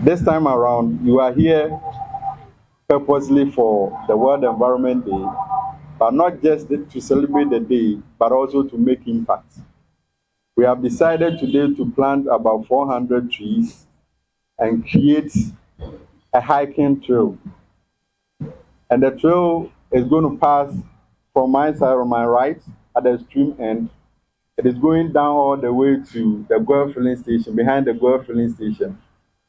This time around, you are here purposely for the World Environment Day, but not just to celebrate the day, but also to make impact. We have decided today to plant about 400 trees and create a hiking trail. And the trail is going to pass from my side on my right at the extreme end. It is going down all the way to the Guelph filling station, behind the Guelph filling station.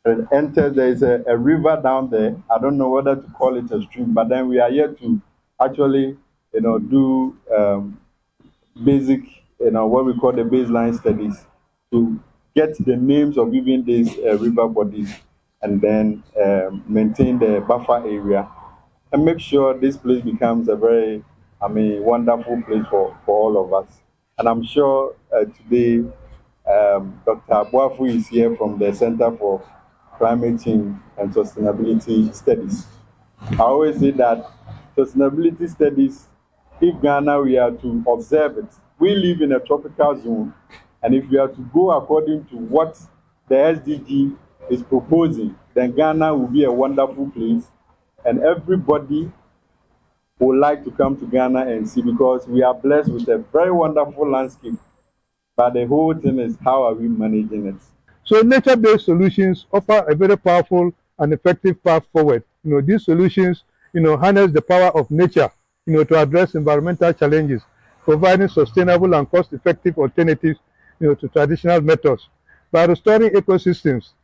It enters, there is a river down there. I don't know whether to call it a stream, but then we are here to actually, do basic, what we call the baseline studies to get the names of even these river bodies and then maintain the buffer area and make sure this place becomes a very, wonderful place for all of us. And I'm sure today Dr. Abuafu is here from the Center for Climate Change and Sustainability Studies. I always say that sustainability studies, if Ghana we are to observe it, we live in a tropical zone, and if we are to go according to what the SDG is proposing, then Ghana will be a wonderful place, and everybody would like to come to Ghana and see, because we are blessed with a very wonderful landscape. But the whole thing is, how are we managing it? So nature-based solutions offer a very powerful and effective path forward. These solutions, harness the power of nature, to address environmental challenges, providing sustainable and cost-effective alternatives, to traditional methods. By restoring ecosystems,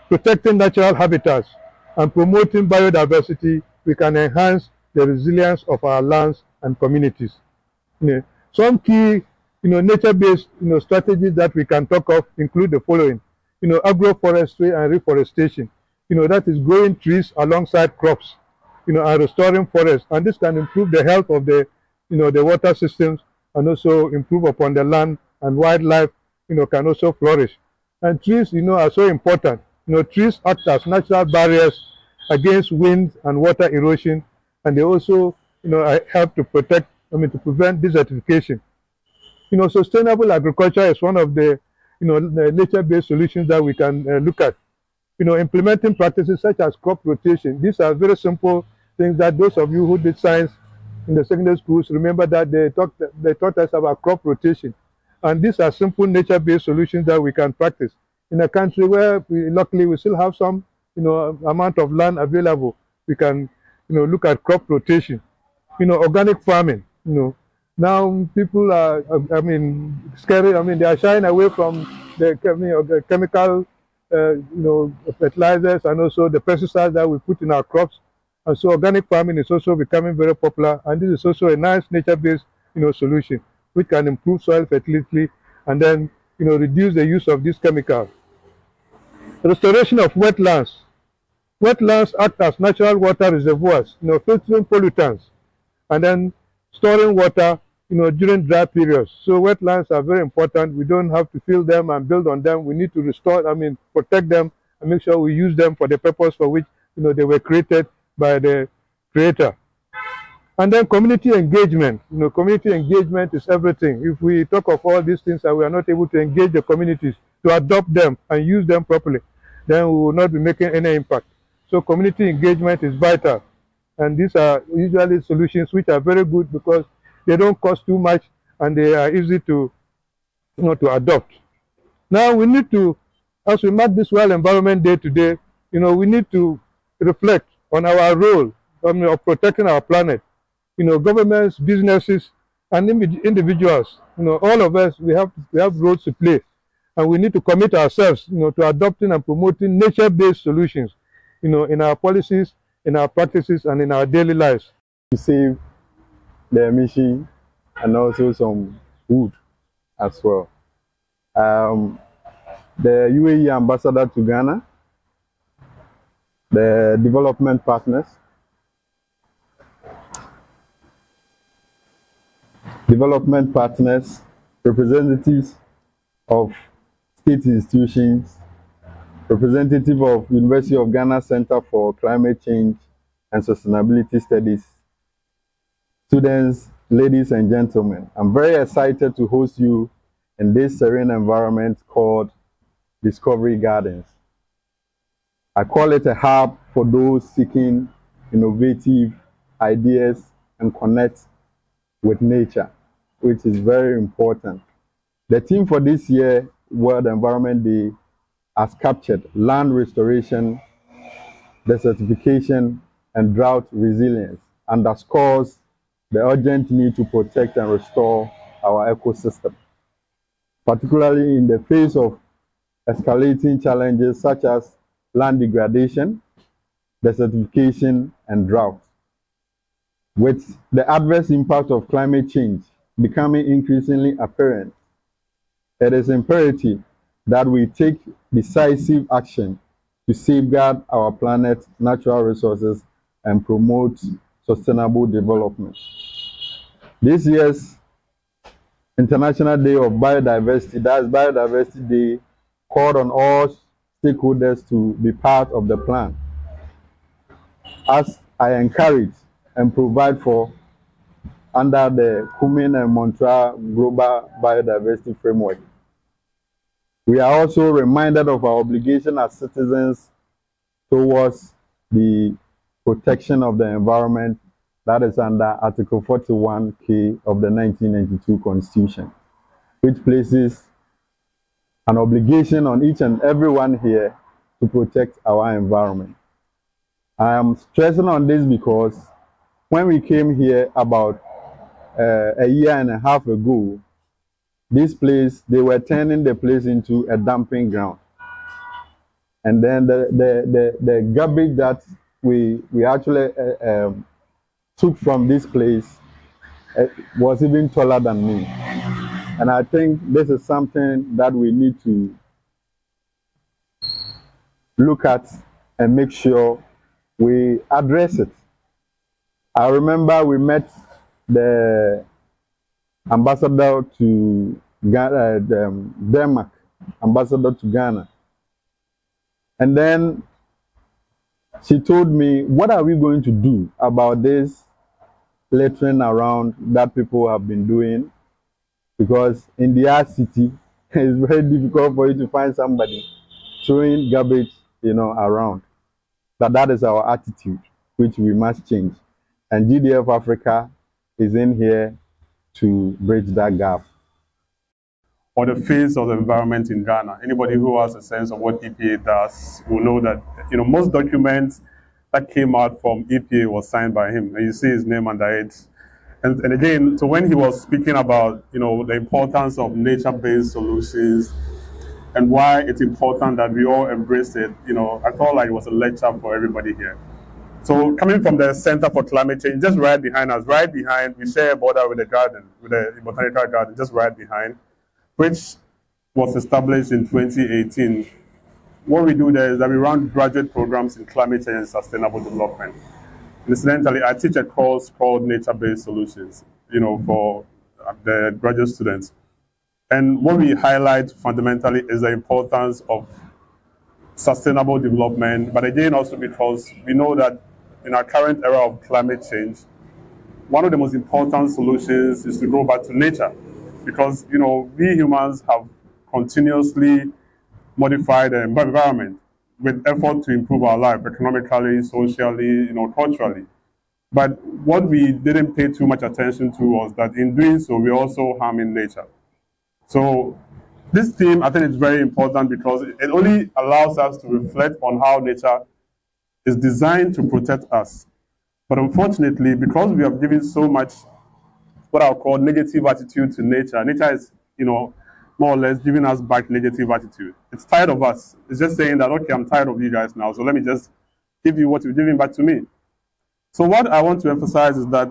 protecting natural habitats, and promoting biodiversity, we can enhance the resilience of our lands and communities. Some key nature-based strategies that we can talk of include the following. Agroforestry and reforestation. That is growing trees alongside crops, and restoring forests. And this can improve the health of the water systems, and also improve upon the land, and wildlife, can also flourish. And trees, are so important. Trees act as natural barriers against wind and water erosion, and they also, help to protect, to prevent desertification. Sustainable agriculture is one of the, the nature-based solutions that we can look at. Implementing practices such as crop rotation. These are very simple things that those of you who did science in the secondary schools remember that they taught us about crop rotation. And these are simple nature-based solutions that we can practice in a country where luckily we still have some, amount of land available. We can, look at crop rotation. Organic farming. Now people are, scary. They are shying away from the chemical, fertilizers and also the pesticides that we put in our crops. And so organic farming is also becoming very popular. And this is also a nice nature-based, solution which can improve soil fertility and then, reduce the use of these chemicals. Restoration of wetlands. Wetlands act as natural water reservoirs, filtering pollutants and then storing water, during dry periods. So wetlands are very important. We don't have to fill them and build on them. We need to restore, protect them and make sure we use them for the purpose for which, they were created by the creator. And then community engagement. Community engagement is everything. If we talk of all these things and we are not able to engage the communities to adopt them and use them properly, then we will not be making any impact. So community engagement is vital. And these are usually solutions which are very good because they don't cost too much and they are easy to, to adopt. Now we need to, as we mark this World Environment Day today, we need to reflect on our role of protecting our planet. Governments, businesses, and individuals, all of us, we have roles to play. And we need to commit ourselves, to adopting and promoting nature-based solutions, in our policies, in our practices, and in our daily lives. To save the emission and also some wood as well. The UAE ambassador to Ghana, the development partners, representatives of state institutions, representative of University of Ghana Center for Climate Change and Sustainability Studies, students, ladies and gentlemen, I'm very excited to host you in this serene environment called Discovery Gardens. I call it a hub for those seeking innovative ideas and connect with nature, which is very important. The theme for this year, World Environment Day, has captured land restoration, desertification, and drought resilience, underscores the urgent need to protect and restore our ecosystem, particularly in the face of escalating challenges such as land degradation, desertification, and drought. With the adverse impact of climate change becoming increasingly apparent, it is imperative that we take decisive action to safeguard our planet's natural resources and promote sustainable development. This year's International Day of Biodiversity, that's Biodiversity Day, called on all stakeholders to be part of the plan, as I encourage and provide for under the Kunming and Montreal Global Biodiversity Framework. We are also reminded of our obligation as citizens towards the protection of the environment that is under Article 41K of the 1992 Constitution, which places an obligation on each and everyone here to protect our environment. I am stressing on this because when we came here about a year and a half ago, this place, they were turning the place into a dumping ground. And then the garbage that we actually took from this place was even taller than me. And I think this is something that we need to look at and make sure we address it. I remember we met the ambassador to Ghana, Denmark, ambassador to Ghana. And then she told me, what are we going to do about this littering around that people have been doing? Because in their city, it's very difficult for you to find somebody throwing garbage, around. But that is our attitude, which we must change. And GDF Africa is in here to bridge that gap. Or the face of the environment in Ghana. Anybody who has a sense of what EPA does will know that most documents that came out from EPA was signed by him, and you see his name under it. And again, so when he was speaking about the importance of nature-based solutions and why it's important that we all embrace it, I felt like it was a lecture for everybody here. So coming from the Center for Climate Change, just right behind us, we share a border with the garden, with the botanical garden, just right behind, which was established in 2018. What we do there is that we run graduate programs in climate change and sustainable development. Incidentally, I teach a course called Nature-Based Solutions, for the graduate students. And what we highlight fundamentally is the importance of sustainable development, but again also because we know that in our current era of climate change, one of the most important solutions is to go back to nature, because we humans have continuously modified the environment with effort to improve our life economically, socially, culturally. But what we didn't pay too much attention to was that in doing so, we're also harming nature. So this theme, I think, is very important because it only allows us to reflect on how nature is designed to protect us. But unfortunately, because we have given so much what I'll call negative attitude to nature, nature is, more or less giving us back negative attitude. It's tired of us. It's just saying that, okay, I'm tired of you guys now, so let me just give you what you're giving back to me. So what I want to emphasize is that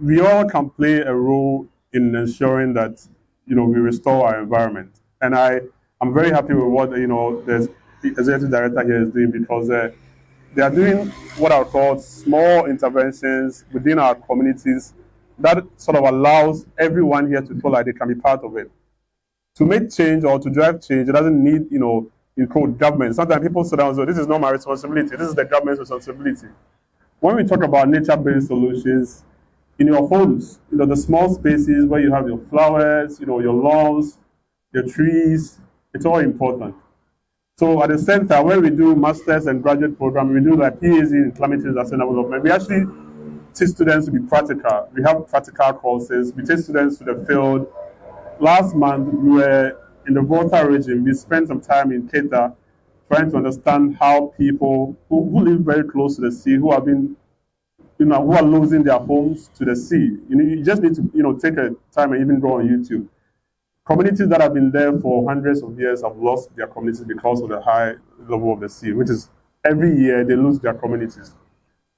we all can play a role in ensuring that, we restore our environment. And I'm very happy with what, the executive director here is doing, because they are doing what I'll call small interventions within our communities that sort of allows everyone here to feel like they can be part of it. To make change or to drive change, it doesn't need, in quote, government. Sometimes people sit down and say, this is not my responsibility, this is the government's responsibility. When we talk about nature-based solutions, in your homes, the small spaces where you have your flowers, your lawns, your trees, it's all important. So at the center, where we do masters and graduate program, we do like PhD in climate change and sustainable development. We actually teach students to be practical. We have practical courses. We take students to the field. Last month, we were in the Volta region. We spent some time in Keita trying to understand how people who live very close to the sea, who have been, who are losing their homes to the sea. You just need to, take a time and even go on YouTube. Communities that have been there for hundreds of years have lost their communities because of the high level of the sea, which is every year they lose their communities.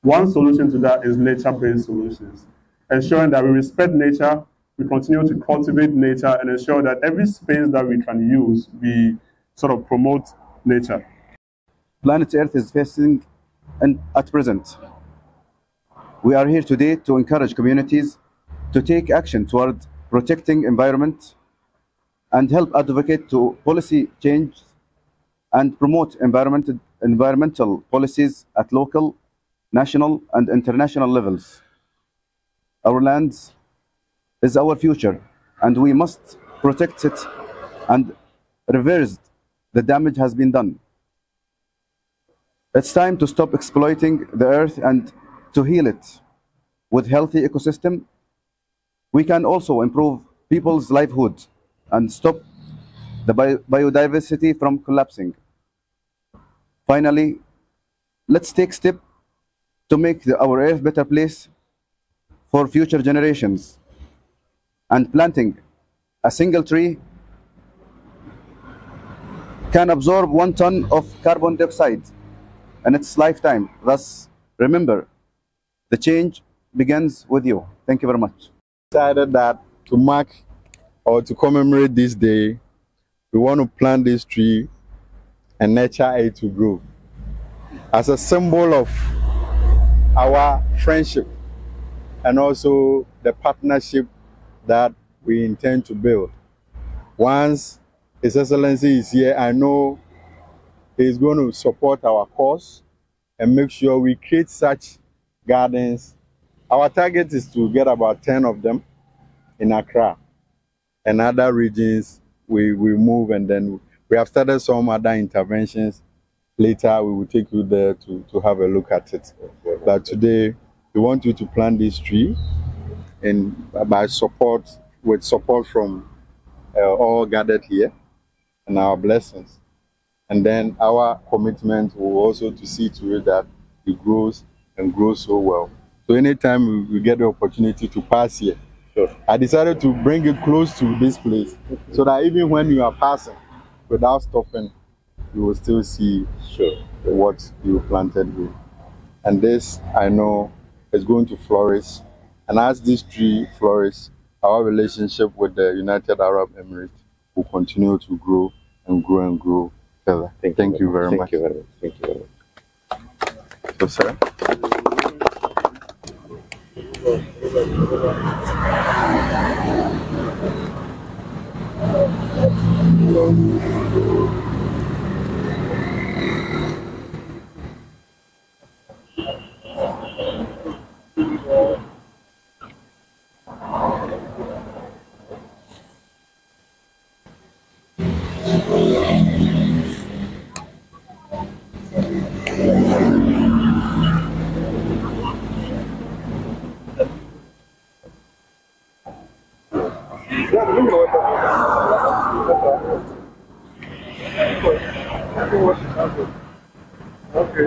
One solution to that is nature-based solutions, ensuring that we respect nature, we continue to cultivate nature, and ensure that every space that we can use, we sort of promote nature. Planet Earth is facing, and at present, we are here today to encourage communities to take action toward protecting environment and help advocate to policy change and promote environmental policies at local, national, and international levels. Our land is our future, and we must protect it and reverse the damage has been done. It's time to stop exploiting the earth and to heal it with healthy ecosystem. We can also improve people's livelihood and stop the biodiversity from collapsing. Finally, let's take steps to make our earth a better place for future generations. And planting a single tree can absorb 1 ton of carbon dioxide in its lifetime. Thus, remember, the change begins with you. Thank you very much. Decided that to mark or to commemorate this day, we want to plant this tree and nurture it to grow as a symbol of our friendship and also the partnership that we intend to build. Once His Excellency is here, I know he is going to support our cause and make sure we create such gardens. Our target is to get about 10 of them in Accra, and other regions we move, and then we have started some other interventions. Later we will take you there to have a look at it. But today we want you to plant this tree, and with support from all gathered here and our blessings. And then our commitment will also to see to it that it grows and grows so well. So anytime we get the opportunity to pass here, sure, I decided to bring it close to this place so that even when you are passing, without stopping, you will still see, sure, what you planted here. And this, I know, is going to flourish. And as this tree flourishes, our relationship with the United Arab Emirates will continue to grow and grow and grow further. Thank you very much. Thank you very much. Thank you very much. So, sir. Okay,